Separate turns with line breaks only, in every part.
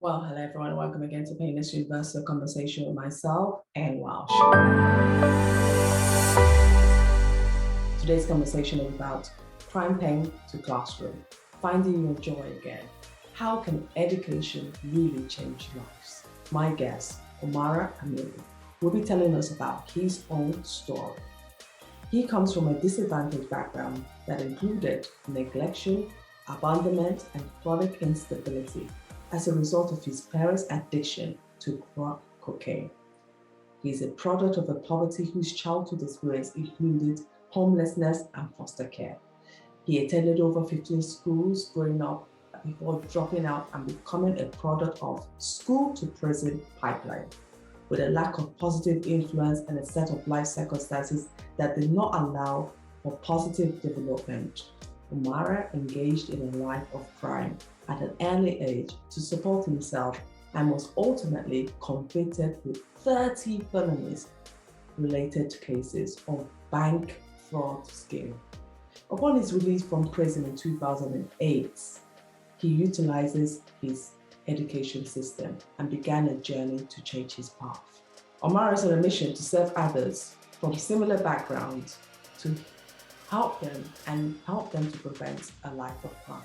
Well, hello everyone, welcome again to Painless Universal Conversation with myself and Welsh. Today's conversation is about crime pain to classroom, finding your joy again. How can education really change lives? My guest, Omari Amili, will be telling us about his own story. He comes from a disadvantaged background that included neglection, abandonment, and chronic instability as a result of his parents' addiction to crack cocaine. He is a product of a poverty whose childhood experience included homelessness and foster care. He attended over 15 schools growing up before dropping out and becoming a product of school to prison pipeline, with a lack of positive influence and a set of life circumstances that did not allow for positive development. Omari engaged in a life of crime at an early age to support himself and was ultimately convicted with 30 felonies related to cases of bank fraud scheme. Upon his release from prison in 2008, he utilizes his education system and began a journey to change his path. Omari is on a mission to serve others from similar backgrounds to help them to prevent a life of crime,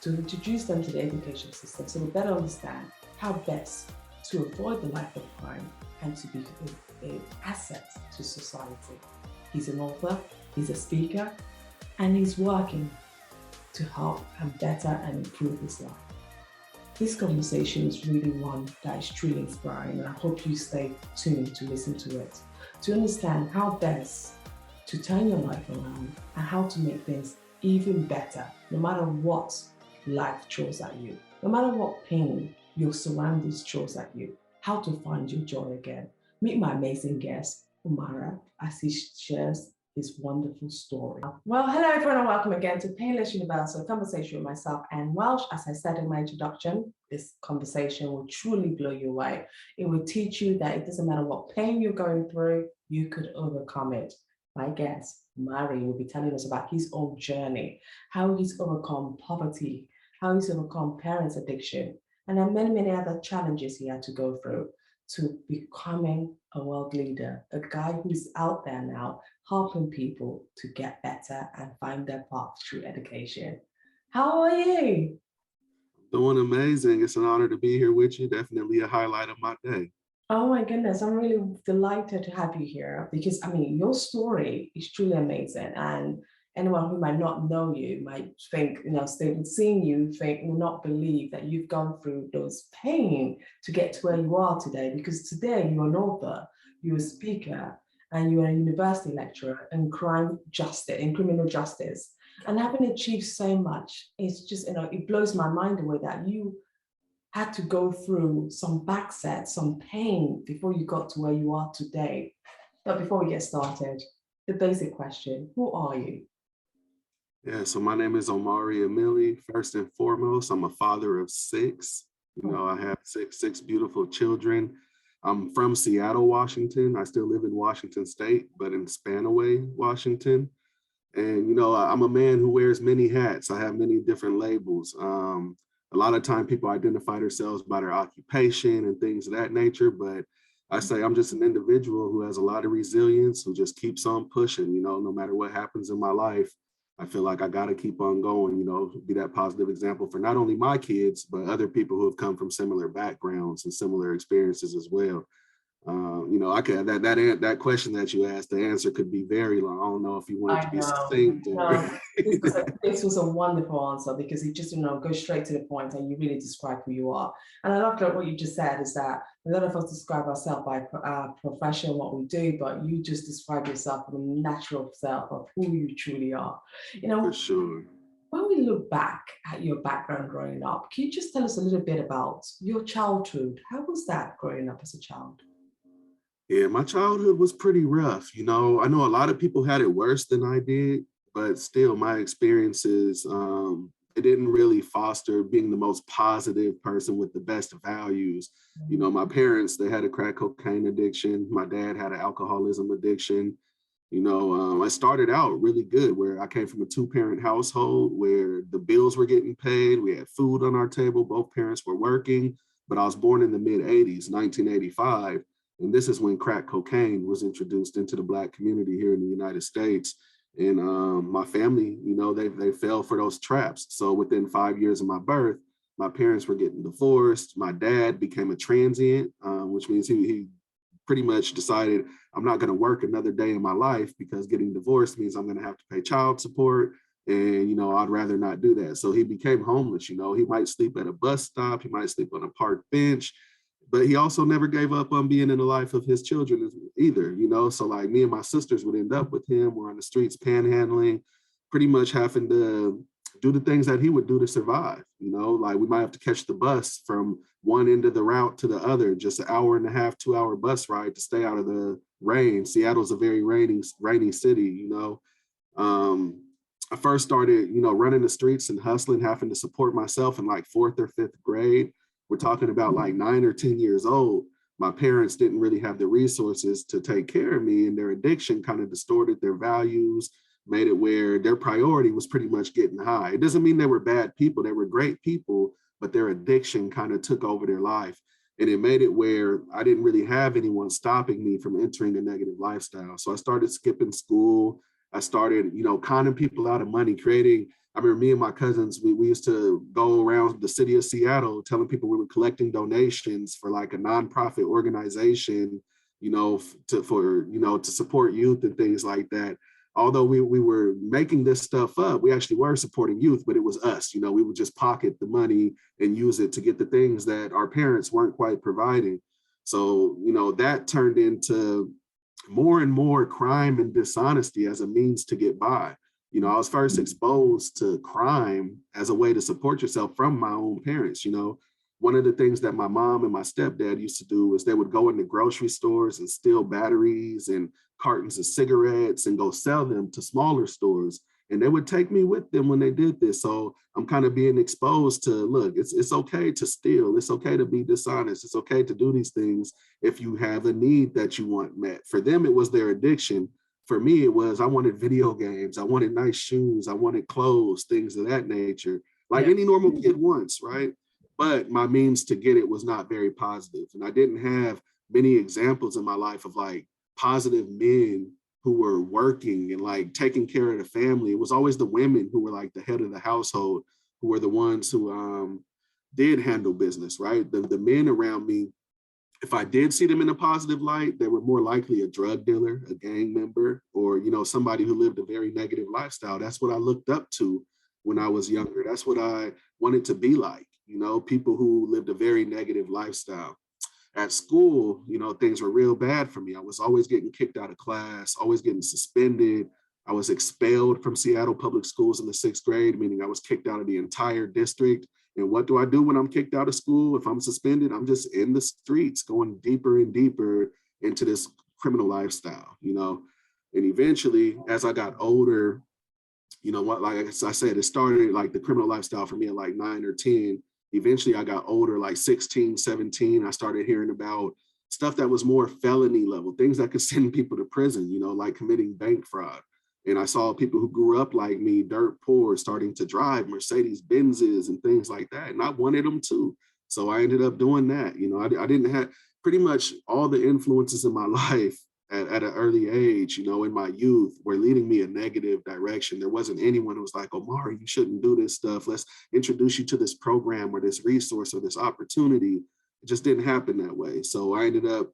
to introduce them to the education system so they better understand how best to avoid the life of crime and to be an asset to society. He's an author, he's a speaker, and he's working to help and better and improve his life. This conversation is really one that is truly inspiring, and I hope you stay tuned to listen to it, to understand how best to turn your life around and how to make things even better, no matter what life throws at you, no matter what pain your surroundings throws at you, how to find your joy again. Meet my amazing guest, Omari, as he shares his wonderful story. Well, hello everyone and welcome again to Painless Universal Conversation with myself and Welsh. As I said in my introduction, this conversation will truly blow you away. It will teach you that it doesn't matter what pain you're going through, you could overcome it. My guest, Omari, will be telling us about his own journey, how he's overcome poverty, how he's overcome parents' addiction, and then many, many other challenges he had to go through to becoming a world leader, a guy who's out there now helping people to get better and find their path through education. How are you?
Doing amazing. It's an honor to be here with you. Definitely a highlight of my day.
Oh my goodness, I'm really delighted to have you here because your story is truly amazing. And anyone who might not know you might think, seeing you will not believe that you've gone through those pain to get to where you are today. Because today you're an author, you're a speaker, and you're a university lecturer in criminal justice. And having achieved so much, it's just, it blows my mind away that you had to go through some backsets, some pain before you got to where you are today. But before we get started, the basic question, who are you?
Yeah, so my name is Omari Amili. First and foremost, I'm a father of six. I have six beautiful children. I'm from Seattle, Washington. I still live in Washington State, but in Spanaway, Washington. And, I'm a man who wears many hats. I have many different labels. A lot of time people identify themselves by their occupation and things of that nature, but I say I'm just an individual who has a lot of resilience, who just keeps on pushing, no matter what happens in my life. I feel like I got to keep on going, be that positive example for not only my kids, but other people who have come from similar backgrounds and similar experiences as well. I could that question that you asked, the answer could be very long. I don't know if you want it to be succinct.
No, this was a wonderful answer because it just goes straight to the point and you really describe who you are. And I love that what you just said is that a lot of us describe ourselves by our profession, what we do, but you just describe yourself from the natural self of who you truly are.
For sure.
When we look back at your background growing up, can you just tell us a little bit about your childhood? How was that growing up as a child?
Yeah, my childhood was pretty rough. I know a lot of people had it worse than I did, but still my experiences, it didn't really foster being the most positive person with the best values. My parents, they had a crack cocaine addiction. My dad had an alcoholism addiction. I started out really good where I came from a 2-parent household where the bills were getting paid. We had food on our table. Both parents were working. but I was born in the mid-'80s, 1985. And this is when crack cocaine was introduced into the Black community here in the United States. And my family, they fell for those traps. So within 5 years of my birth, my parents were getting divorced. My dad became a transient, which means he pretty much decided, I'm not going to work another day in my life because getting divorced means I'm going to have to pay child support. And, I'd rather not do that. So he became homeless. He might sleep at a bus stop. He might sleep on a park bench. But he also never gave up on being in the life of his children either, So like me and my sisters would end up with him. We're on the streets panhandling, pretty much having to do the things that he would do to survive. Like we might have to catch the bus from one end of the route to the other, just an hour and a half, 2-hour bus ride to stay out of the rain. Seattle's a very rainy city, I first started, running the streets and hustling, having to support myself in like 4th or 5th grade. We're talking about like 9 or 10 years old. My parents didn't really have the resources to take care of me, and their addiction kind of distorted their values, made it where their priority was pretty much getting high. It doesn't mean they were bad people. They were great people, but their addiction kind of took over their life. And it made it where I didn't really have anyone stopping me from entering a negative lifestyle. So I started skipping school. I started, conning people out of money, I remember me and my cousins, we used to go around the city of Seattle telling people we were collecting donations for like a nonprofit organization, to support youth and things like that. Although we were making this stuff up, we actually were supporting youth, but it was us. We would just pocket the money and use it to get the things that our parents weren't quite providing. So, that turned into more and more crime and dishonesty as a means to get by. I was first exposed to crime as a way to support yourself from my own parents. One of the things that my mom and my stepdad used to do is they would go into grocery stores and steal batteries and cartons of cigarettes and go sell them to smaller stores. And they would take me with them when they did this. So I'm kind of being exposed to, look, it's okay to steal. It's okay to be dishonest. It's okay to do these things if you have a need that you want met. For them, it was their addiction. For me, it was, I wanted video games. I wanted nice shoes. I wanted clothes, things of that nature, like any normal kid wants, right? But my means to get it was not very positive. And I didn't have many examples in my life of like positive men who were working and like taking care of the family. It was always the women who were like the head of the household, who were the ones who did handle business, right? The men around me, if I did see them in a positive light, they were more likely a drug dealer, a gang member, or, somebody who lived a very negative lifestyle. That's what I looked up to when I was younger. That's what I wanted to be like, people who lived a very negative lifestyle. At school, things were real bad for me. I was always getting kicked out of class, always getting suspended. I was expelled from Seattle public schools in the 6th grade, meaning I was kicked out of the entire district. And what do I do when I'm kicked out of school? If I'm suspended, I'm just in the streets going deeper and deeper into this criminal lifestyle, And eventually, as I got older, like I said, it started like the criminal lifestyle for me at like 9 or 10. Eventually, I got older, like 16, 17. I started hearing about stuff that was more felony level, things that could send people to prison, like committing bank fraud. And I saw people who grew up like me, dirt poor, starting to drive Mercedes Benzes and things like that. And I wanted them too. So I ended up doing that. I didn't have pretty much all the influences in my life at an early age, in my youth, were leading me a negative direction. There wasn't anyone who was like, Omari, you shouldn't do this stuff. Let's introduce you to this program or this resource or this opportunity. It just didn't happen that way. So I ended up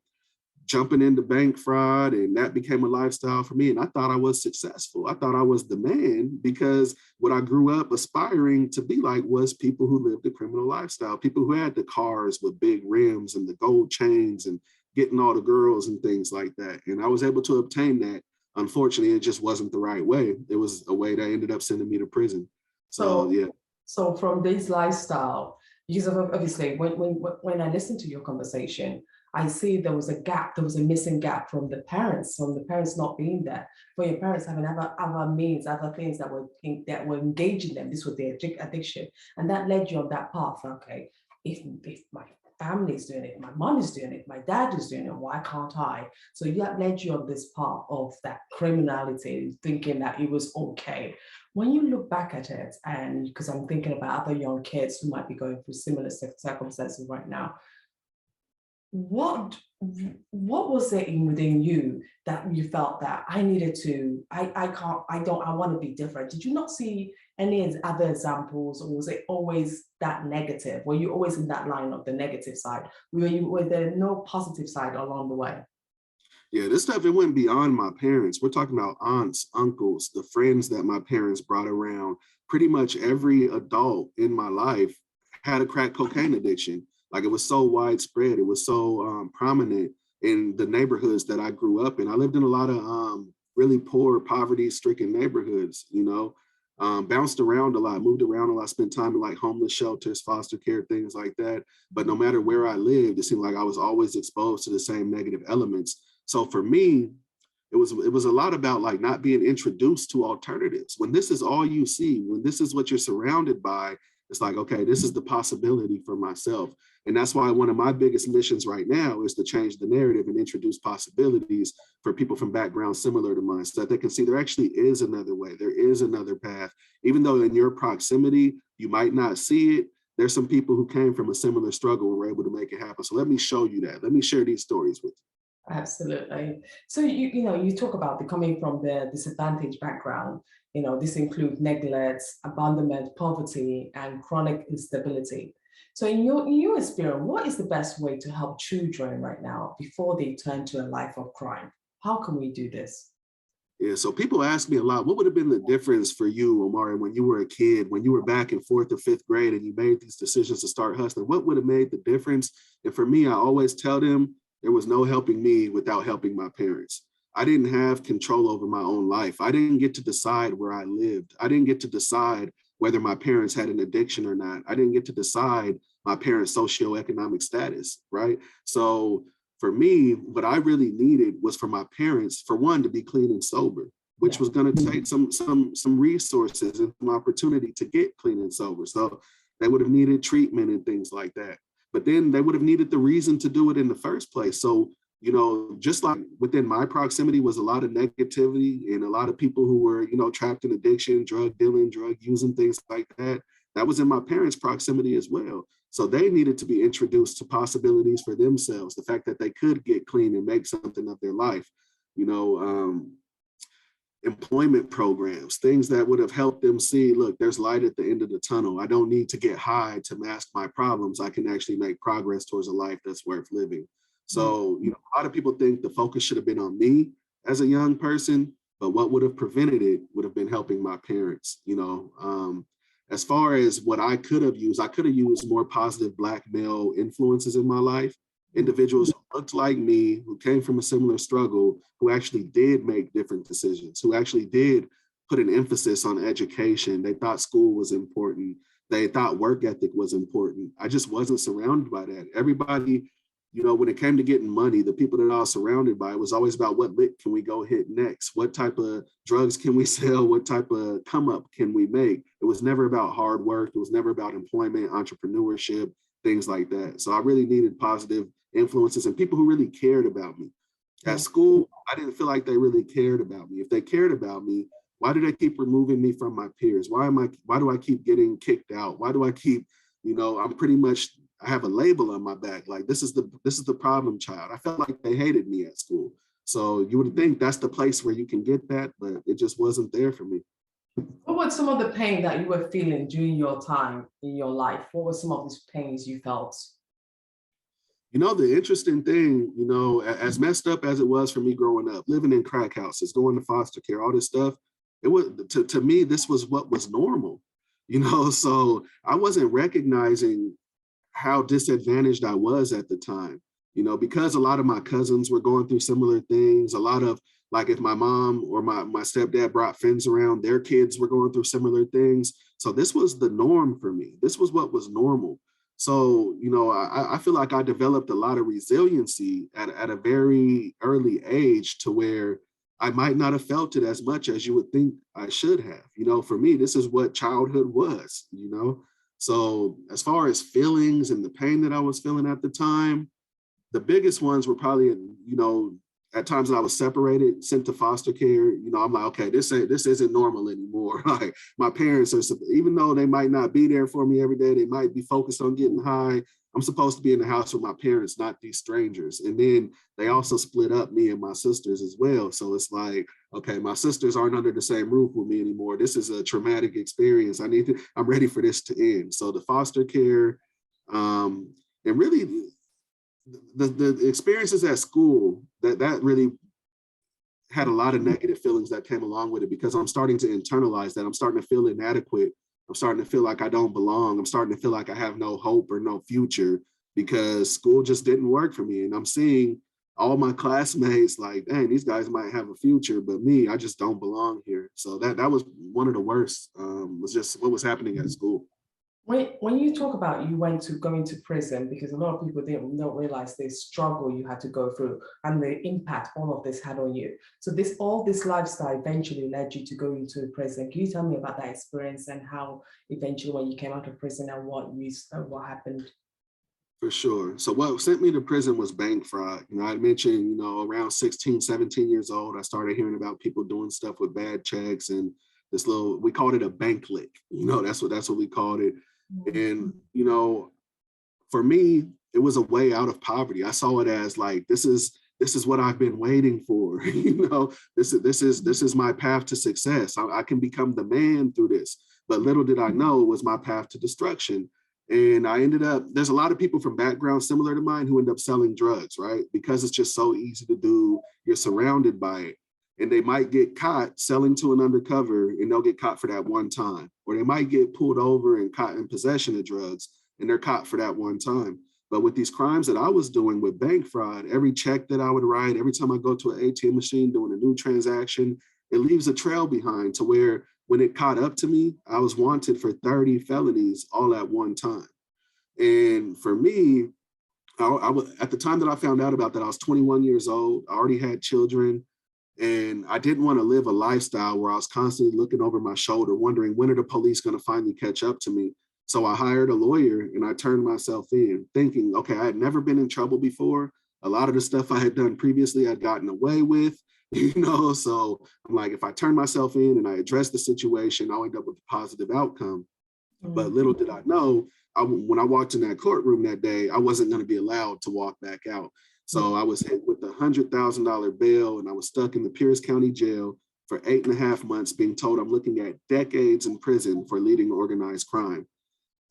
jumping into bank fraud, and that became a lifestyle for me. And I thought I was successful. I thought I was the man, because what I grew up aspiring to be like was people who lived a criminal lifestyle, people who had the cars with big rims and the gold chains and getting all the girls and things like that. And I was able to obtain that. Unfortunately, it just wasn't the right way. It was a way that ended up sending me to prison. So yeah.
So from this lifestyle, because obviously when I listen to your conversation, I see there was a gap, there was a missing gap from the parents not being there, for your parents having other means, other things that were engaging them. This was their addiction. And that led you on that path. Okay, if my family is doing it, my mom is doing it, my dad is doing it, why can't I? So that led you on this path of that criminality, thinking that it was okay. When you look back at it, and because I'm thinking about other young kids who might be going through similar circumstances right now, what what was it in within you that you felt that I needed to, I can't, I don't, I want to be different? Did you not see any other examples, or was it always that negative? Were you always in that line of the negative side? Were there no positive side along the way?
Yeah, this stuff, it went beyond my parents. We're talking about aunts, uncles, the friends that my parents brought around. Pretty much every adult in my life had a crack cocaine addiction. Like, it was so widespread. It was so prominent in the neighborhoods that I grew up in. I lived in a lot of really poor, poverty-stricken neighborhoods, bounced around a lot, moved around a lot, spent time in like homeless shelters, foster care, things like that. But no matter where I lived, it seemed like I was always exposed to the same negative elements. So for me, it was a lot about like not being introduced to alternatives. When this is all you see, when this is what you're surrounded by, it's like, okay, this is the possibility for myself. And that's why one of my biggest missions right now is to change the narrative and introduce possibilities for people from backgrounds similar to mine, so that they can see there actually is another way, there is another path. Even though in your proximity, you might not see it, there's some people who came from a similar struggle and were able to make it happen. So let me show you that. Let me share these stories with you.
Absolutely. So you talk about the coming from the disadvantaged background. This includes neglect, abandonment, poverty, and chronic instability. So in your experience, what is the best way to help children right now before they turn to a life of crime? How can we do this?
Yeah, so people ask me a lot, what would have been the difference for you, Omari, when you were a kid, when you were back in fourth or fifth grade and you made these decisions to start hustling? What would have made the difference? And for me, I always tell them there was no helping me without helping my parents. I didn't have control over my own life. I didn't get to decide where I lived. I didn't get to decide whether my parents had an addiction or not. I didn't get to decide my parents' socioeconomic status, right? So for me, what I really needed was for my parents, for one, to be clean and sober, which
Yeah.
was going to take some resources and some opportunity to get clean and sober. So they would have needed treatment and things like that. But then they would have needed the reason to do it in the first place. So, just like within my proximity was a lot of negativity and a lot of people who were, trapped in addiction, drug dealing, drug using, things like that. That was in my parents' proximity as well. So they needed to be introduced to possibilities for themselves, the fact that they could get clean and make something of their life, you know, employment programs, things that would have helped them see, look, there's light at the end of the tunnel. I don't need to get high to mask my problems. I can actually make progress towards a life that's worth living. So, a lot of people think the focus should have been on me as a young person, but what would have prevented it would have been helping my parents. As far as what I could have used more positive Black male influences in my life, individuals who looked like me, who came from a similar struggle, who actually did make different decisions, who actually did put an emphasis on education. They thought school was important. They thought work ethic was important. I just wasn't surrounded by that. Everybody, when it came to getting money, the people that I was surrounded by, it was always about what lick can we go hit next? What type of drugs can we sell? What type of come up can we make? It was never about hard work. It was never about employment, entrepreneurship, things like that. So I really needed positive influences and people who really cared about me. At school, I didn't feel like they really cared about me. If they cared about me, why do they keep removing me from my peers? Why do I keep getting kicked out? Why do I keep, I have a label on my back. Like, this is the problem child. I felt like they hated me at school. So you would think that's the place where you can get that, but it just wasn't there for me.
What was some of the pain that you were feeling during your time in your life? What were some of these pains you felt?
The interesting thing, as messed up as it was for me growing up, living in crack houses, going to foster care, all this stuff, it was to me, this was what was normal, so I wasn't recognizing how disadvantaged I was at the time, because a lot of my cousins were going through similar things. A lot of, like, if my mom or my stepdad brought friends around, their kids were going through similar things. So this was the norm for me. This was what was normal. So, I feel like I developed a lot of resiliency at a very early age, to where I might not have felt it as much as you would think I should have. For me, this is what childhood was. So as far as feelings and the pain that I was feeling at the time, the biggest ones were probably, at times that I was separated, sent to foster care. I'm like, okay, this isn't normal anymore. Like, my parents are, even though they might not be there for me every day, they might be focused on getting high. I'm supposed to be in the house with my parents, not these strangers. And then they also split up me and my sisters as well. So it's like, okay, my sisters aren't under the same roof with me anymore. This is a traumatic experience. I'm ready for this to end. So the foster care, and really the experiences at school, that really had a lot of negative feelings that came along with it, because I'm starting to internalize that. I'm starting to feel inadequate. I'm starting to feel like I don't belong. I'm starting to feel like I have no hope or no future, because school just didn't work for me. And I'm seeing all my classmates like, dang, these guys might have a future, but me, I just don't belong here. So that was one of the worst, was just what was happening at school.
When you talk about you went to going to prison, because a lot of people don't realize the struggle you had to go through and the impact all of this had on you. So all this lifestyle eventually led you to go into prison. Can you tell me about that experience and how eventually when you came out of prison and what happened?
For sure. So what sent me to prison was bank fraud. I mentioned, around 16, 17 years old, I started hearing about people doing stuff with bad checks and we called it a bank lick. That's what we called it. And, for me, it was a way out of poverty. I saw it as like, this is what I've been waiting for. This is my path to success. I can become the man through this. But little did I know it was my path to destruction. And I ended up, there's a lot of people from backgrounds similar to mine who end up selling drugs, right? Because it's just so easy to do. You're surrounded by it. And they might get caught selling to an undercover and they'll get caught for that one time. Or they might get pulled over and caught in possession of drugs and they're caught for that one time. But with these crimes that I was doing with bank fraud, every check that I would write, every time I go to an ATM machine doing a new transaction, it leaves a trail behind to where when it caught up to me, I was wanted for 30 felonies all at one time. And for me, I was, at the time that I found out about that, I was 21 years old. I already had children. And I didn't want to live a lifestyle where I was constantly looking over my shoulder, wondering when are the police going to finally catch up to me. So I hired a lawyer and I turned myself in thinking, okay, I had never been in trouble before. A lot of the stuff I had done previously, I'd gotten away with, so I'm like, if I turn myself in and I address the situation, I'll end up with a positive outcome. But little did I know, when I walked in that courtroom that day, I wasn't going to be allowed to walk back out. So I was hit with a $100,000 bail and I was stuck in the Pierce County Jail for 8.5 months, being told I'm looking at decades in prison for leading organized crime.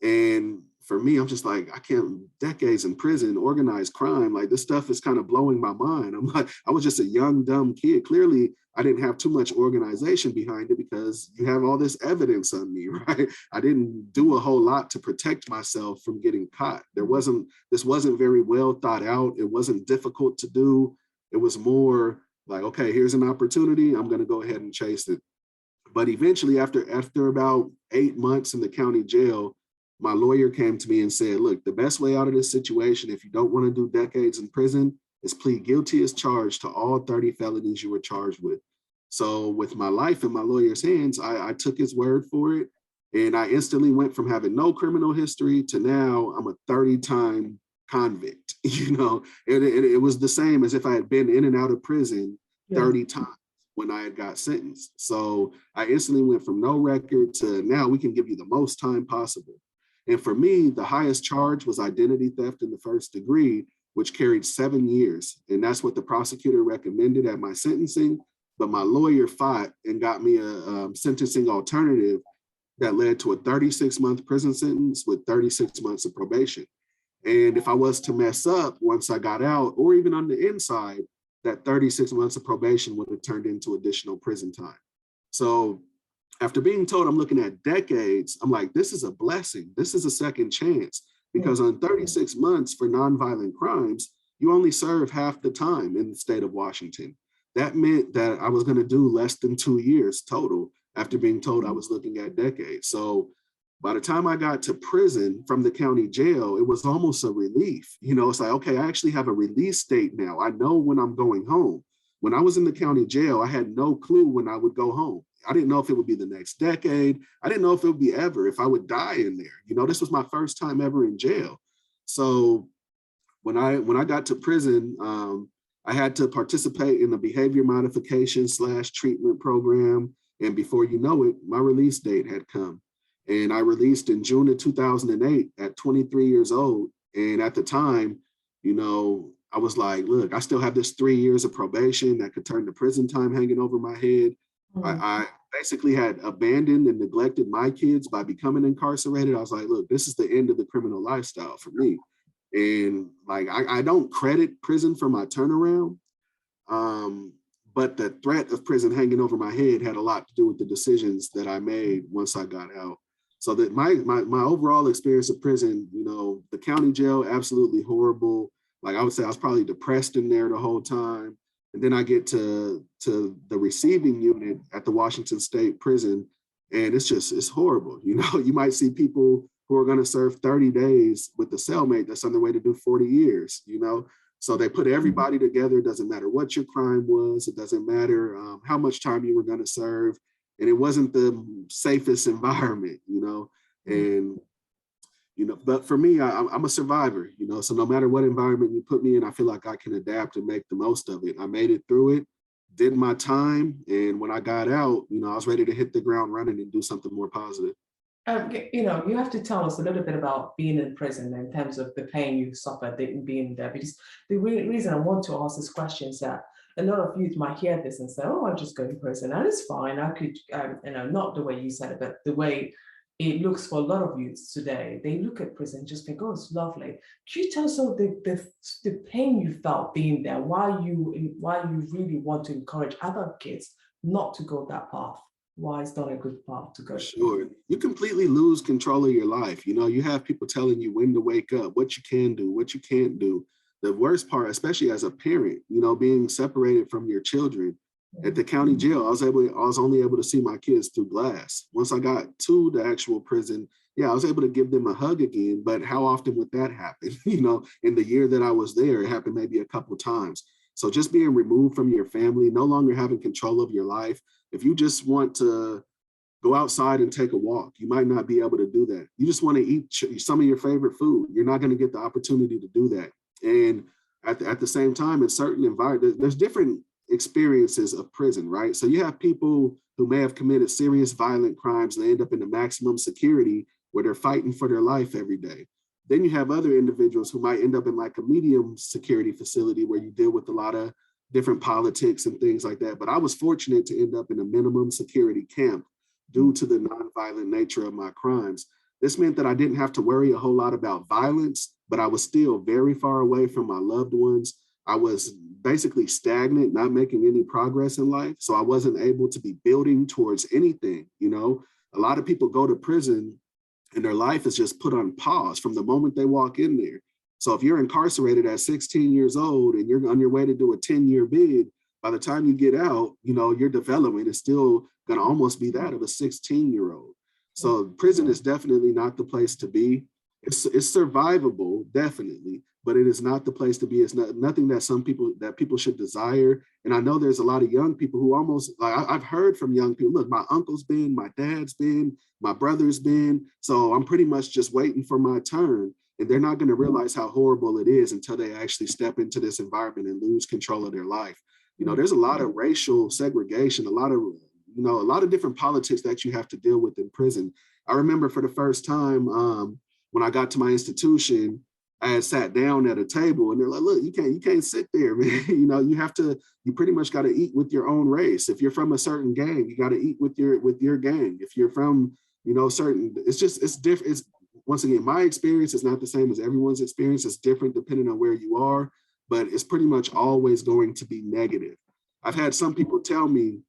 And for me, I'm just like, I can't, decades in prison, organized crime, like this stuff is kind of blowing my mind. I'm like, I was just a young, dumb kid. Clearly, I didn't have too much organization behind it because you have all this evidence on me, right? I didn't do a whole lot to protect myself from getting caught. This wasn't very well thought out. It wasn't difficult to do. It was more like, okay, here's an opportunity. I'm going to go ahead and chase it. But eventually, after about 8 months in the county jail, my lawyer came to me and said, look, the best way out of this situation, if you don't want to do decades in prison, is plead guilty as charged to all 30 felonies you were charged with. So with my life in my lawyer's hands, I took his word for it. And I instantly went from having no criminal history to now I'm a 30-time convict. It was the same as if I had been in and out of prison 30 times when I had got sentenced. So I instantly went from no record to now we can give you the most time possible. And for me, the highest charge was identity theft in the first degree, which carried 7 years. And that's what the prosecutor recommended at my sentencing. But my lawyer fought and got me a sentencing alternative that led to a 36-month prison sentence with 36 months of probation. And if I was to mess up once I got out, or even on the inside, that 36 months of probation would have turned into additional prison time. So after being told I'm looking at decades, I'm like, this is a blessing. This is a second chance, because on 36 months for nonviolent crimes, you only serve half the time in the state of Washington. That meant that I was going to do less than 2 years total after being told I was looking at decades. So by the time I got to prison from the county jail, it was almost a relief. It's like, okay, I actually have a release date now. I know when I'm going home. When I was in the county jail, I had no clue when I would go home. I didn't know if it would be the next decade. I didn't know if it would be ever, if I would die in there. This was my first time ever in jail. So when I got to prison, I had to participate in a behavior modification / treatment program. And before you know it, my release date had come. And I released in June of 2008 at 23 years old. And at the time, I was like, look, I still have this 3 years of probation that could turn to prison time hanging over my head. I basically had abandoned and neglected my kids by becoming incarcerated. I was like, look, this is the end of the criminal lifestyle for me. And like, I don't credit prison for my turnaround. But the threat of prison hanging over my head had a lot to do with the decisions that I made once I got out. So that my overall experience of prison, the county jail, absolutely horrible. Like I would say I was probably depressed in there the whole time. And then I get to the receiving unit at the Washington State Prison, and it's horrible. You might see people who are going to serve 30 days with the cellmate that's on their way to do 40 years, So they put everybody together. It doesn't matter what your crime was. It doesn't matter how much time you were going to serve. And it wasn't the safest environment, and, but for me, I'm a survivor, so no matter what environment you put me in, I feel like I can adapt and make the most of it. I made it through it, did my time. And when I got out, I was ready to hit the ground running and do something more positive.
You have to tell us a little bit about being in prison in terms of the pain you suffered in being there. Because the reason I want to ask this question is that a lot of youth might hear this and say, "Oh, I'll just go to prison, and it's fine. I could, not the way you said it, but the way it looks for a lot of youths today. They look at prison and just think, oh, it's lovely." Could you tell us all the pain you felt being there? Why you really want to encourage other kids not to go that path? Why it's not a good path to go?
Sure. You completely lose control of your life. You have people telling you when to wake up, what you can do, what you can't do. The worst part, especially as a parent, being separated from your children. At the county jail, I was only able to see my kids through glass. Once I got to the actual prison, I was able to give them a hug again. But how often would that happen? In the year that I was there, it happened maybe a couple of times. So just being removed from your family, no longer having control of your life. If you just want to go outside and take a walk, you might not be able to do that. You just want to eat some of your favorite food. You're not going to get the opportunity to do that. And at the same time, in certain environments, there's different experiences of prison, right? So you have people who may have committed serious violent crimes and they end up in the maximum security where they're fighting for their life every day. Then you have other individuals who might end up in like a medium security facility where you deal with a lot of different politics and things like that. But I was fortunate to end up in a minimum security camp due to the nonviolent nature of my crimes. This meant that I didn't have to worry a whole lot about violence, but I was still very far away from my loved ones. I was basically stagnant, not making any progress in life. So I wasn't able to be building towards anything. A lot of people go to prison and their life is just put on pause from the moment they walk in there. So if you're incarcerated at 16 years old and you're on your way to do a 10-year bid, by the time you get out, your development is still going to almost be that of a 16-year-old. So prison is definitely not the place to be. It's survivable, definitely, but it is not the place to be. It's nothing that people should desire. And I know there's a lot of young people who almost, like I've heard from young people, look, my uncle's been, my dad's been, my brother's been, so I'm pretty much just waiting for my turn. And they're not going to realize how horrible it is until they actually step into this environment and lose control of their life. There's a lot of racial segregation, a lot of different politics that you have to deal with in prison. I remember for the first time when I got to my institution, I had sat down at a table and they're like, look, you can't sit there, man. You pretty much got to eat with your own race. If you're from a certain gang, you got to eat with your gang. If you're from, it's different. Once again, my experience is not the same as everyone's experience. It's different depending on where you are, but it's pretty much always going to be negative. I've had some people tell me,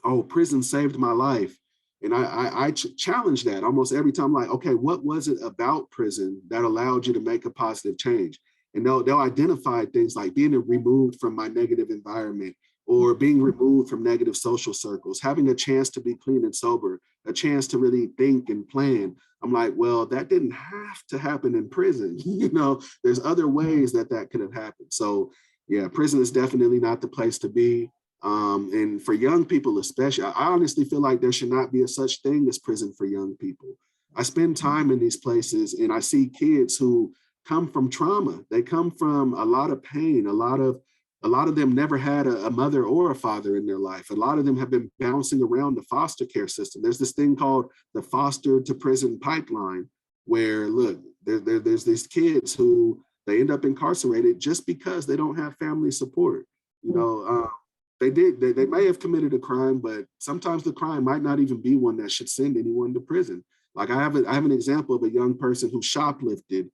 oh, prison saved my life. And I challenge that almost every time, like, okay, what was it about prison that allowed you to make a positive change? And they'll identify things like being removed from my negative environment or being removed from negative social circles, having a chance to be clean and sober, a chance to really think and plan. I'm like, well, that didn't have to happen in prison. There's other ways that could have happened. So yeah, prison is definitely not the place to be. And for young people, especially, I honestly feel like there should not be a such thing as prison for young people. I spend time in these places and I see kids who come from trauma. They come from a lot of pain. A lot of them never had a mother or a father in their life. A lot of them have been bouncing around the foster care system. There's this thing called the foster to prison pipeline, where look, There's these kids who they end up incarcerated just because they don't have family support. You know, they may have committed a crime, but sometimes the crime might not even be one that should send anyone to prison. Like I have an example of a young person who shoplifted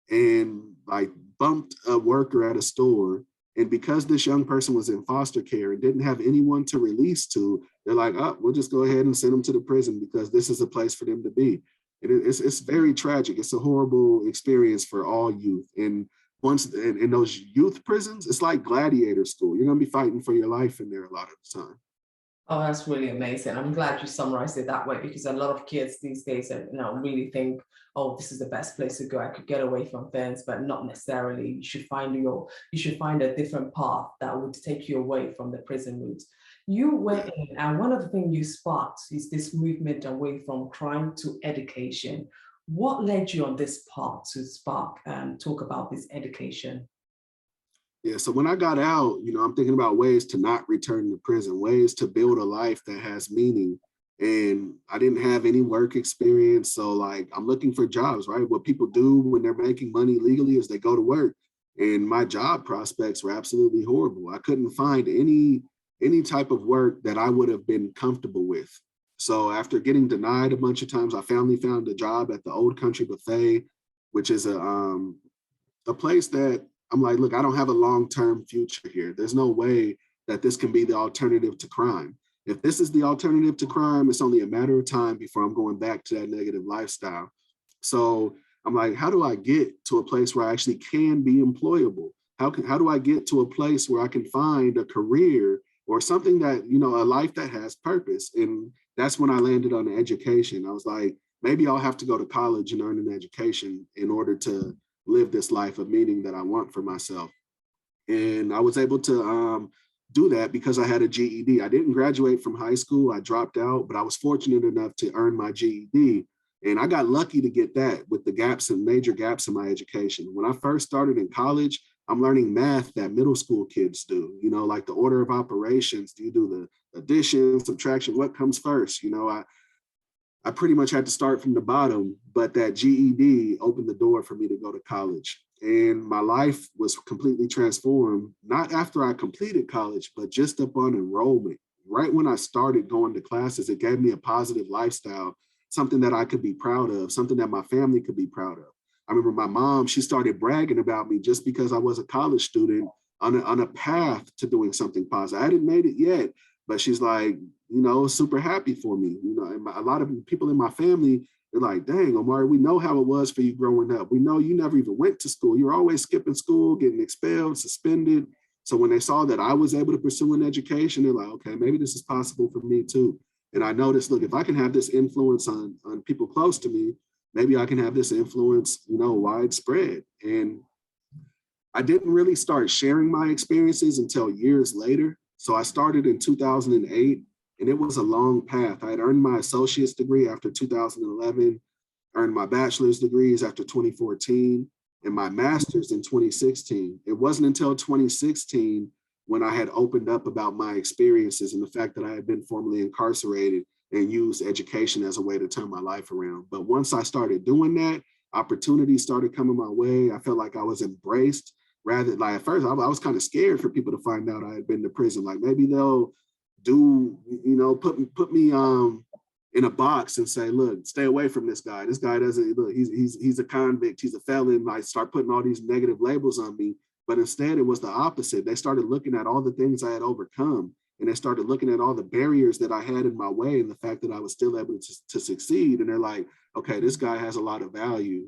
and like bumped a worker at a store. And because this young person was in foster care and didn't have anyone to release to, they're like, oh, we'll just go ahead and send them to the prison because this is a place for them to be. And it's very tragic. It's a horrible experience for all youth. And once in those youth prisons, it's like gladiator school. You're going to be fighting for your life in there a lot of the time.
Oh, that's really amazing. I'm glad you summarized it that way, because a lot of kids these days really think, oh, this is the best place to go. I could get away from things, but not necessarily. You should find a different path that would take you away from the prison route. You went in, and one of the things you sparked is this movement away from crime to education. What led you on this path to spark and talk about this education?
Yeah, so when I got out, I'm thinking about ways to not return to prison, ways to build a life that has meaning. And I didn't have any work experience. So like I'm looking for jobs, right? What people do when they're making money legally is they go to work. And my job prospects were absolutely horrible. I couldn't find any type of work that I would have been comfortable with. So after getting denied a bunch of times, I finally found a job at the Old Country Buffet, which is a place that I'm like, look, I don't have a long-term future here. There's no way that this can be the alternative to crime. If this is the alternative to crime, it's only a matter of time before I'm going back to that negative lifestyle. So I'm like, how do I get to a place where I actually can be employable? How do I get to a place where I can find a career or something that, a life that has purpose? And that's when I landed on education. I was like, maybe I'll have to go to college and earn an education in order to live this life of meaning that I want for myself. And I was able to do that because I had a GED. I didn't graduate from high school. I dropped out, but I was fortunate enough to earn my GED. And I got lucky to get that with the major gaps in my education. When I first started in college, I'm learning math that middle school kids do, like the order of operations. Do you do the addition, subtraction? What comes first? I pretty much had to start from the bottom, but that GED opened the door for me to go to college. And my life was completely transformed, not after I completed college, but just upon enrollment. Right when I started going to classes, it gave me a positive lifestyle, something that I could be proud of, something that my family could be proud of. I remember my mom, she started bragging about me just because I was a college student on a path to doing something positive. I hadn't made it yet, but she's like, super happy for me. And a lot of people in my family, they're like, dang, Omari, we know how it was for you growing up. We know you never even went to school. You were always skipping school, getting expelled, suspended. So when they saw that I was able to pursue an education, they're like, okay, maybe this is possible for me too. And I noticed, look, if I can have this influence on people close to me, maybe I can have this influence, widespread. And I didn't really start sharing my experiences until years later. So I started in 2008, and it was a long path. I had earned my associate's degree after 2011, earned my bachelor's degrees after 2014, and my master's in 2016. It wasn't until 2016 when I had opened up about my experiences and the fact that I had been formerly incarcerated and used education as a way to turn my life around. But once I started doing that, opportunities started coming my way. I felt like I was embraced. Rather, like at first, I was kind of scared for people to find out I had been to prison. Like maybe they'll put me in a box and say, look, stay away from this guy. This guy doesn't, look, he's a convict, he's a felon. Like start putting all these negative labels on me. But instead, it was the opposite. They started looking at all the things I had overcome, and they started looking at all the barriers that I had in my way and the fact that I was still able to succeed. And they're like, okay, this guy has a lot of value.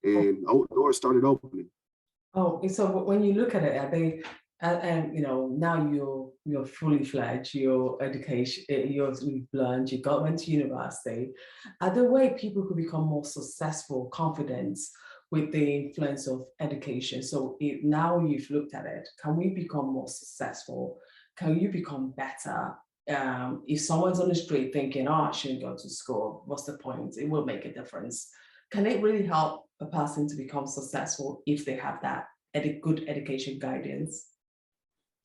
And doors started opening.
Oh, so when you look at it, are they, and now you're fully fledged, your education, you've learned, went to university. Are there way people could become more successful, confident with the influence of education? So now you've looked at it, can we become more successful? Can you become better? If someone's on the street thinking, oh, I shouldn't go to school, what's the point? It will make a difference. Can it really help a person to become successful if they have that good education guidance?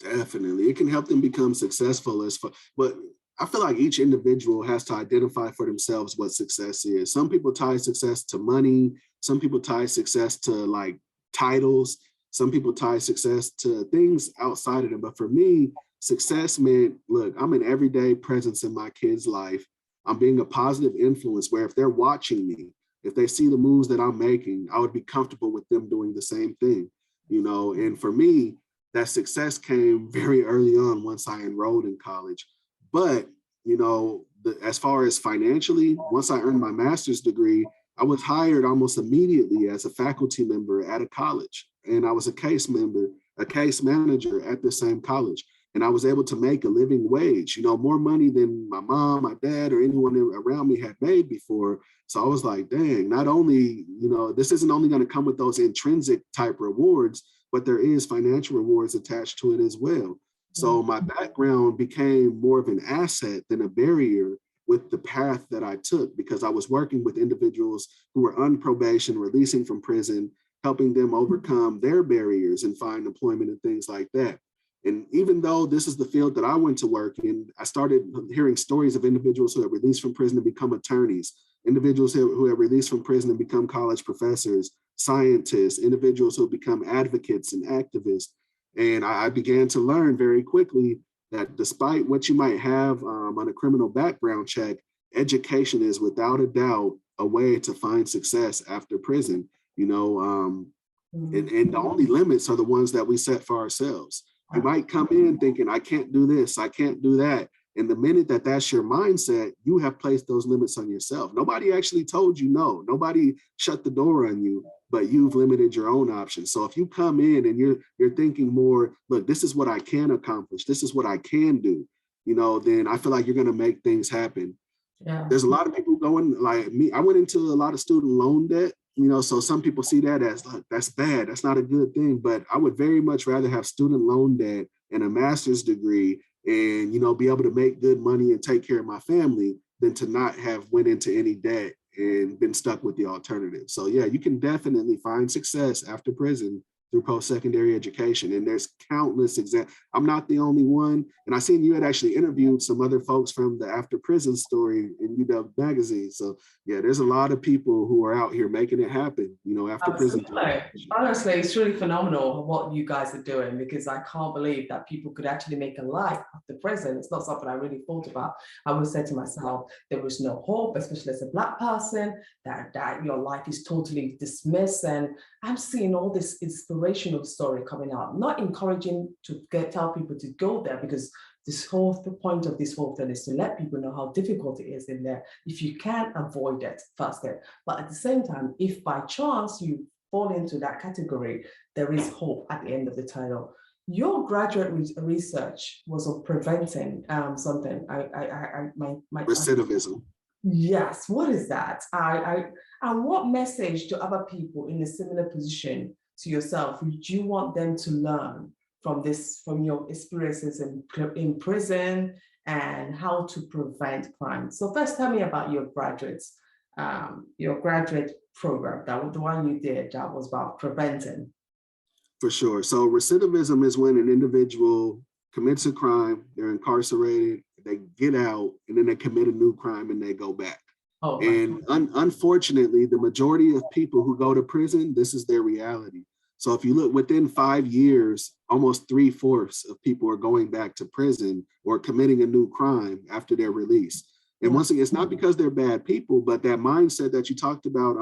Definitely. It can help them become successful but I feel like each individual has to identify for themselves what success is. Some people tie success to money. Some people tie success to like titles. Some people tie success to things outside of them. But for me, success meant, look, I'm an everyday presence in my kid's life. I'm being a positive influence where if they're watching me, if they see the moves that I'm making, I would be comfortable with them doing the same thing, you know. And for me, that success came very early on once I enrolled in college. But, you know, as far as financially, once I earned my master's degree, I was hired almost immediately as a faculty member at a college. And I was a case manager at the same college. And I was able to make a living wage, you know, more money than my mom, my dad, or anyone around me had made before. So I was like, dang, not only, you know, this isn't only going to come with those intrinsic type rewards, but there is financial rewards attached to it as well. So my background became more of an asset than a barrier with the path that I took, because I was working with individuals who were on probation, releasing from prison, helping them overcome their barriers and find employment and things like that. And even though this is the field that I went to work in, I started hearing stories of individuals who have released from prison and become attorneys, individuals who have released from prison and become college professors, scientists, individuals who become advocates and activists. And I began to learn very quickly that despite what you might have on a criminal background check, education is without a doubt a way to find success after prison, you know, and the only limits are the ones that we set for ourselves. You might come in thinking, I can't do this, I can't do that. And the minute that that's your mindset, you have placed those limits on yourself. Nobody actually told you no. Nobody shut the door on you, but you've limited your own options. So if you come in and you're thinking more, look, this is what I can accomplish, this is what I can do, you know, then I feel like you're going to make things happen. Yeah. There's a lot of people going like me. I went into a lot of student loan debt, you know, so some people see that as, look, that's bad, that's not a good thing. But I would very much rather have student loan debt and a master's degree and, you know, be able to make good money and take care of my family than to not have went into any debt and been stuck with the alternative. So yeah, you can definitely find success after prison through post-secondary education. And there's countless examples. I'm not the only one. And I seen you had actually interviewed some other folks from the After Prison Story in UW magazine. So yeah, there's a lot of people who are out here making it happen, you know, after prison.
Honestly, it's really phenomenal what you guys are doing, because I can't believe that people could actually make a life after prison. It's not something I really thought about. I would say to myself, there was no hope, especially as a Black person, that your life is totally dismissed. And I'm seeing all this inspirational story coming out, not encouraging to tell people to go there, because the point of this whole thing is to let people know how difficult it is in there if you can avoid it first. But at the same time, if by chance you fall into that category, there is hope at the end of the tunnel. Your graduate research was on preventing something.
Recidivism.
Yes, what is that? And what message to other people in a similar position to yourself would you want them to learn from your experiences in prison and how to prevent crime? So first, tell me about your graduate program, the one you did that was about preventing.
For sure. So recidivism is when an individual commits a crime, they're incarcerated, they get out, and then they commit a new crime and they go back. Oh, and unfortunately, the majority of people who go to prison, this is their reality. So if you look within 5 years, almost 3/4 of people are going back to prison or committing a new crime after their release. And once again, it's not because they're bad people, but that mindset that you talked about,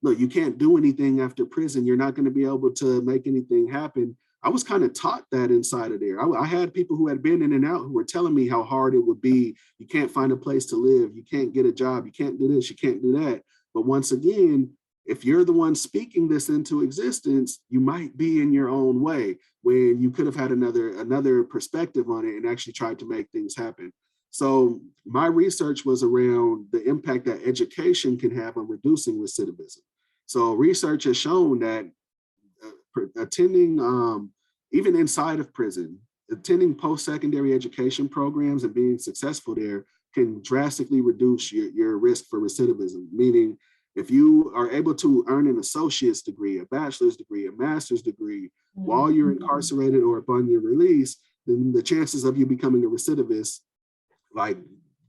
look, you can't do anything after prison. You're not going to be able to make anything happen. I was kind of taught that inside of there. I had people who had been in and out who were telling me how hard it would be. You can't find a place to live. You can't get a job. You can't do this. You can't do that. But once again, if you're the one speaking this into existence, you might be in your own way when you could have had another perspective on it and actually tried to make things happen. So my research was around the impact that education can have on reducing recidivism. So research has shown that attending, even inside of prison, attending post-secondary education programs and being successful there can drastically reduce your risk for recidivism. Meaning, if you are able to earn an associate's degree, a bachelor's degree, a master's degree, while you're incarcerated or upon your release, then the chances of you becoming a recidivist like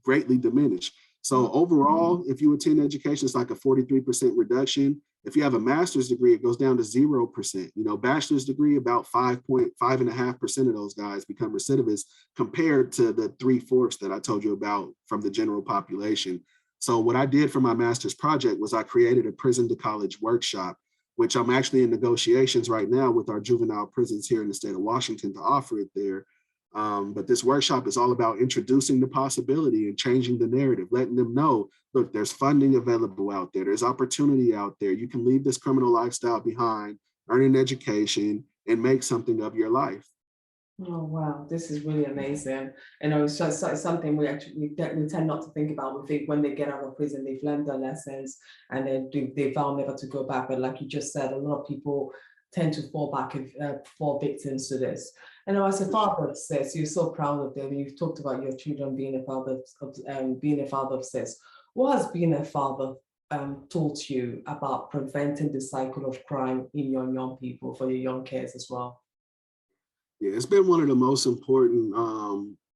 greatly diminish. So overall, if you attend education, it's like a 43% reduction. If you have a master's degree, it goes down to 0%. You know, bachelor's degree, about 5.5% of those guys become recidivists compared to the 3/4 that I told you about from the general population. So what I did for my master's project was I created a prison to college workshop, which I'm actually in negotiations right now with our juvenile prisons here in the state of Washington to offer it there. But this workshop is all about introducing the possibility and changing the narrative, letting them know, look, there's funding available out there. There's opportunity out there. You can leave this criminal lifestyle behind, earn an education, and make something of your life.
Oh wow, this is really amazing. You know, it's just it's something we tend not to think about. We think when they get out of prison, they've learned their lessons and then they vow never to go back. But like you just said, a lot of people tend to fall back and fall victims to this. And as a father of six, you're so proud of them. You've talked about your children being a father of six. What has being a father taught you about preventing the cycle of crime in your young people, for your young kids as well?
Yeah, it's been one of the most important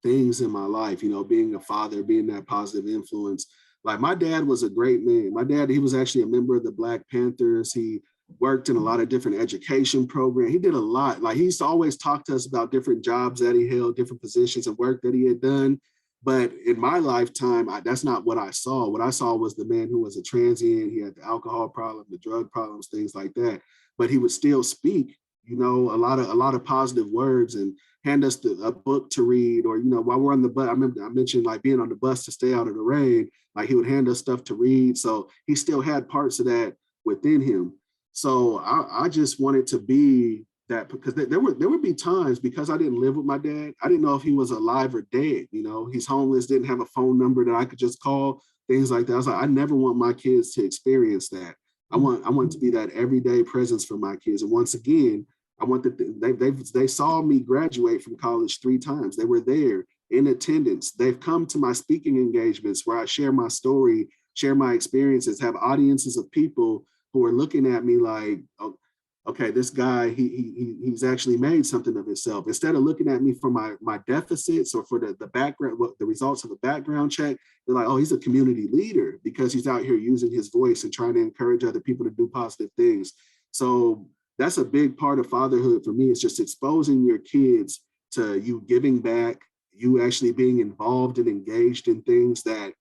things in my life, you know, being a father, being that positive influence. Like my dad was a great man. My dad, he was actually a member of the Black Panthers. He worked in a lot of different education programs. He did a lot. Like he used to always talk to us about different jobs that he held, different positions of work that he had done. But in my lifetime, that's not what I saw. What I saw was the man who was a transient. He had the alcohol problem, the drug problems, things like that. But he would still speak, you know, a lot of positive words and hand us a book to read, or, you know, while we're on the bus, I remember I mentioned like being on the bus to stay out of the rain, like he would hand us stuff to read. So he still had parts of that within him. So I just wanted to be that, because there would be times, because I didn't live with my dad, I didn't know if he was alive or dead. You know, he's homeless, didn't have a phone number that I could just call, things like that. I was like, I never want my kids to experience that. I want to be that everyday presence for my kids. And once again, I want that they saw me graduate from college 3 times. They were there in attendance. They've come to my speaking engagements where I share my story, share my experiences, have audiences of people who are looking at me like, oh, okay, this guy, he's actually made something of himself. Instead of looking at me for my deficits or for the background, the results of a background check, they're like, oh, he's a community leader because he's out here using his voice and trying to encourage other people to do positive things. So that's a big part of fatherhood for me. It's just exposing your kids to you giving back, you actually being involved and engaged in things that,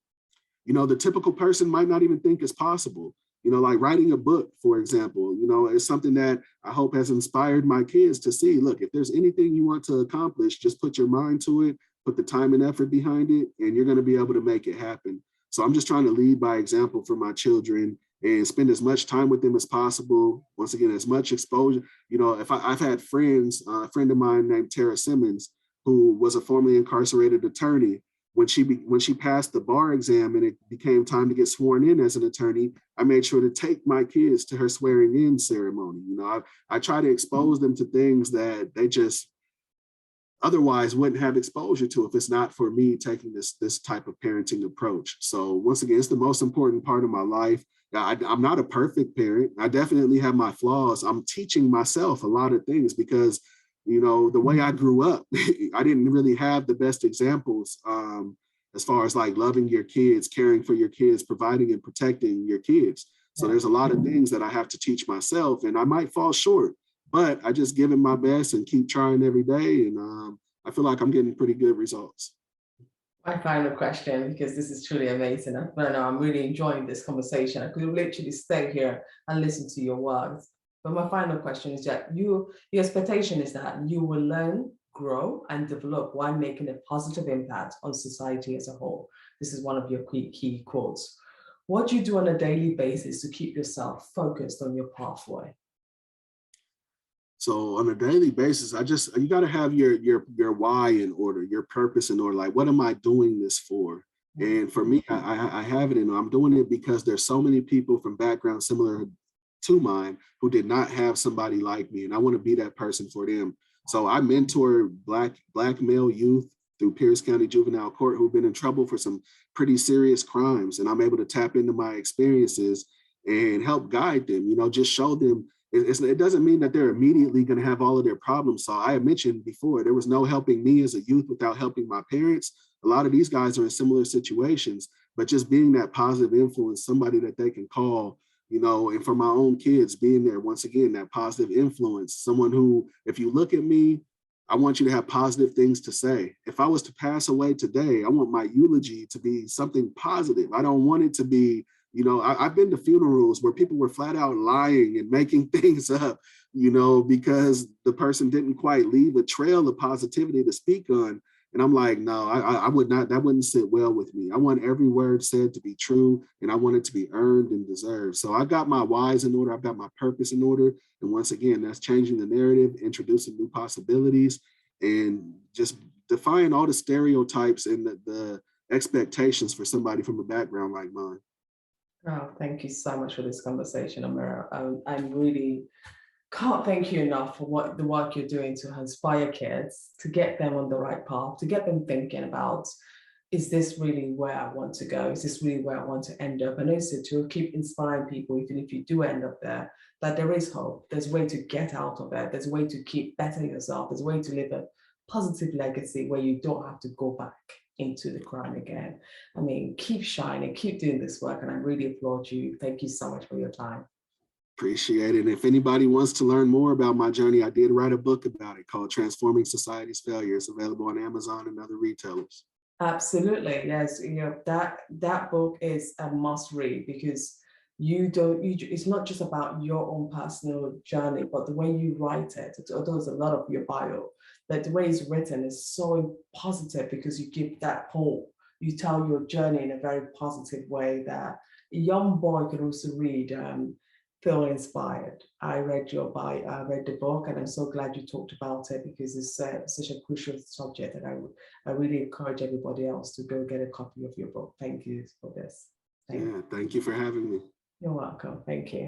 you know, the typical person might not even think is possible. You know, like writing a book, for example, you know, is something that I hope has inspired my kids to see, look, if there's anything you want to accomplish, just put your mind to it, put the time and effort behind it, and you're going to be able to make it happen. So I'm just trying to lead by example for my children and spend as much time with them as possible. Once again, as much exposure. You know, if I've had friends, a friend of mine named Tara Simmons, who was a formerly incarcerated attorney. When she passed the bar exam and it became time to get sworn in as an attorney, I made sure to take my kids to her swearing in ceremony. You know, I try to expose them to things that they just otherwise wouldn't have exposure to if it's not for me taking this type of parenting approach. So once again, it's the most important part of my life. I'm not a perfect parent. I definitely have my flaws. I'm teaching myself a lot of things because, you know, the way I grew up, I didn't really have the best examples as far as like loving your kids, caring for your kids, providing and protecting your kids. So there's a lot of things that I have to teach myself, and I might fall short, but I just give it my best and keep trying every day. And I feel like I'm getting pretty good results.
My final question, because this is truly amazing. I'm really enjoying this conversation. I could literally stay here and listen to your words. But my final question is that your expectation is that you will learn, grow, and develop while making a positive impact on society as a whole. This is one of your key quotes. What do you do on a daily basis to keep yourself focused on your pathway?
So on a daily basis, you got to have your why in order, your purpose in order. Like, what am I doing this for? And for me, I have it, and I'm doing it because there's so many people from backgrounds similar to mine who did not have somebody like me, and I want to be that person for them. So I mentor black male youth through Pierce County Juvenile Court who've been in trouble for some pretty serious crimes, and I'm able to tap into my experiences and help guide them. You know, just show them. It doesn't mean that they're immediately going to have all of their problems solved. I had mentioned before, there was no helping me as a youth without helping my parents. A lot of these guys are in similar situations, but just being that positive influence, somebody that they can call and for my own kids, being there, once again, that positive influence, someone who, if you look at me, I want you to have positive things to say. If I was to pass away today, I want my eulogy to be something positive. I don't want it to be, I've been to funerals where people were flat out lying and making things up, because the person didn't quite leave a trail of positivity to speak on. And I'm like, no, I would not, that wouldn't sit well with me. I want every word said to be true, and I want it to be earned and deserved. So I've got my whys in order. I've got my purpose in order. And once again, that's changing the narrative, introducing new possibilities, and just defying all the stereotypes and the expectations for somebody from a background like mine.
Oh, thank you so much for this conversation, Amira. I'm really can't thank you enough for what the work you're doing to inspire kids, to get them on the right path, to get them thinking about, is this really where I want to go? Is this really where I want to end up? And also to keep inspiring people, even if you do end up there, that there is hope. There's a way to get out of it. There's a way to keep bettering yourself. There's a way to live a positive legacy where you don't have to go back into the crime again. I mean, keep shining, keep doing this work, and I really applaud you. Thank you so much for your time.
Appreciate it. And if anybody wants to learn more about my journey, I did write a book about it called Transforming Society's Failures, available on Amazon and other retailers.
Absolutely, yes. That book is a must read, because it's not just about your own personal journey, but the way you write it. Although it's a lot of your bio, but the way it's written is so positive, because you give that hope. You tell your journey in a very positive way that a young boy can also read. Feel inspired. I read the book, and I'm so glad you talked about it, because it's such a crucial subject, and I really encourage everybody else to go get a copy of your book. Thank you for this.
Thank you for having me.
You're welcome. Thank you.